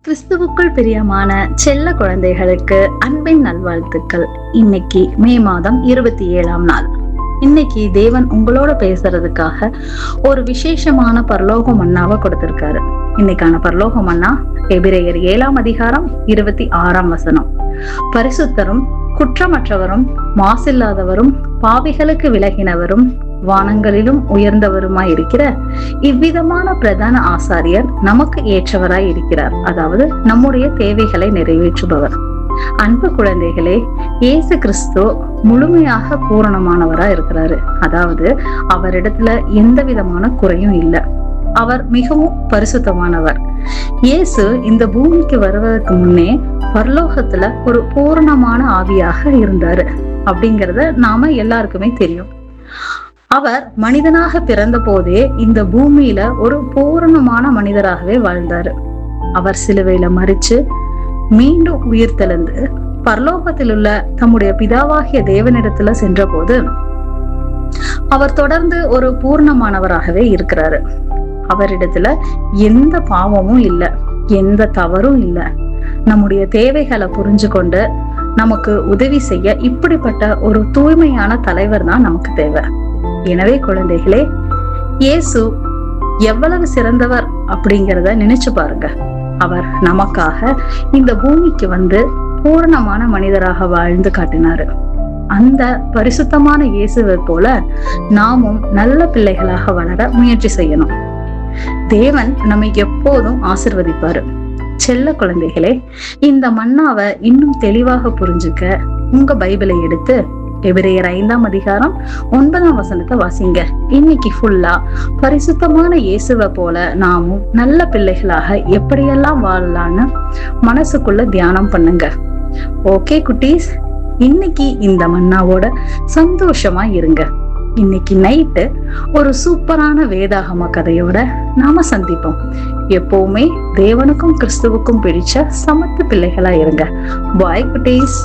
கிறிஸ்துவுக்குள் பிரியமான செல்ல குழந்தைகளுக்கு அன்பின் நல்வாழ்த்துக்கள். இன்னைக்கு மே மாதம் 27ஆம் நாள். இன்னைக்கு தேவன் உங்களோட பேசுறதுக்காக ஒரு விசேஷமான பரலோக மன்னாவை கொடுத்திருக்காரு. இன்னைக்கான பரலோக மன்னா எபிரேயர் 7ஆம் அதிகாரம் 26ஆம் வசனம். பரிசுத்தரும் குற்றமற்றவரும் மாசில்லாதவரும் பாவிகளுக்கு விலகினவரும் வானங்களிலும் உயர்ந்தவருமாய் இருக்கிற இவ்விதமான பிரதான ஆசாரியர் நமக்கு ஏற்றவராய் இருக்கிறார். அதாவது நம்முடைய தேவைகளை நிறைவேற்றுபவர். அன்பு குழந்தைகளே, இயேசு கிறிஸ்து முழுமையாக பூரணமானவரா இருக்கிறாரு. அதாவது அவரிடத்துல எந்த விதமான குறையும் இல்லை. அவர் மிகவும் பரிசுத்தமானவர். இயேசு இந்த பூமிக்கு வருவதற்கு முன்னே பரலோகத்துல ஒரு பூரணமான ஆவியாக இருந்தாரு அப்படிங்கறத நாம எல்லாருக்குமே தெரியும். அவர் மனிதனாக பிறந்த போதே இந்த பூமியில ஒரு பூரணமான மனிதராகவே வாழ்ந்தாரு. அவர் சிலுவையில மரிச்சு மீண்டும் உயிர் தெழுந்து பரலோகத்தில் உள்ள தம்முடைய பிதாவாகிய தேவனிடத்துல சென்ற போது அவர் தொடர்ந்து ஒரு பூர்ணமானவராகவே இருக்கிறாரு. அவரிடத்துல எந்த பாவமும் இல்லை, எந்த தவறும் இல்லை. நம்முடைய தேவைகளை புரிஞ்சு கொண்டு நமக்கு உதவி செய்ய இப்படிப்பட்ட ஒரு தூய்மையான தலைவர் தான் நமக்கு தேவை. எனவே குழந்தைகளே, இயேசு எவ்வளவு சிறந்தவர் அப்படிங்கிறத நினைச்சு பாருங்க. அவர் நமக்காக இந்த பூமிக்கு வந்து பூரணமான மனிதராக வாழ்ந்து காட்டினாரு. அந்த பரிசுத்தமான இயேசுவை போல நாமும் நல்ல பிள்ளைகளாக வளர முயற்சி செய்யணும். தேவன் நம்மை எப்போதும் ஆசிர்வதிப்பாரு. செல்ல குழந்தைகளே, இந்த மன்னாவை இன்னும் தெளிவாக புரிஞ்சுக்க உங்க பைபிளை எடுத்து எபிரேயர் 5ஆம் அதிகாரம் 9ஆம் வசனத்தை வாசிங்க. இன்னைக்கு ஃபுல்லா பரிசுத்தமான இயேசுவை போல நாமும் நல்ல பிள்ளைகளாக எப்படியெல்லாம் வாழலான்னு மனசுக்குள்ள தியானம் பண்ணுங்க. ஓகே குட்டீஸ், இன்னைக்கு இந்த மன்னாவோட சந்தோஷமா இருங்க. இன்னைக்கு நைட்டு ஒரு சூப்பரான வேதாகம கதையோட நாம சந்திப்போம். எப்பவுமே தேவனுக்கும் கிறிஸ்துவுக்கும் பிடிச்ச சமத்து பிள்ளைகளா இருங்க. பாய் குட்டீஸ்.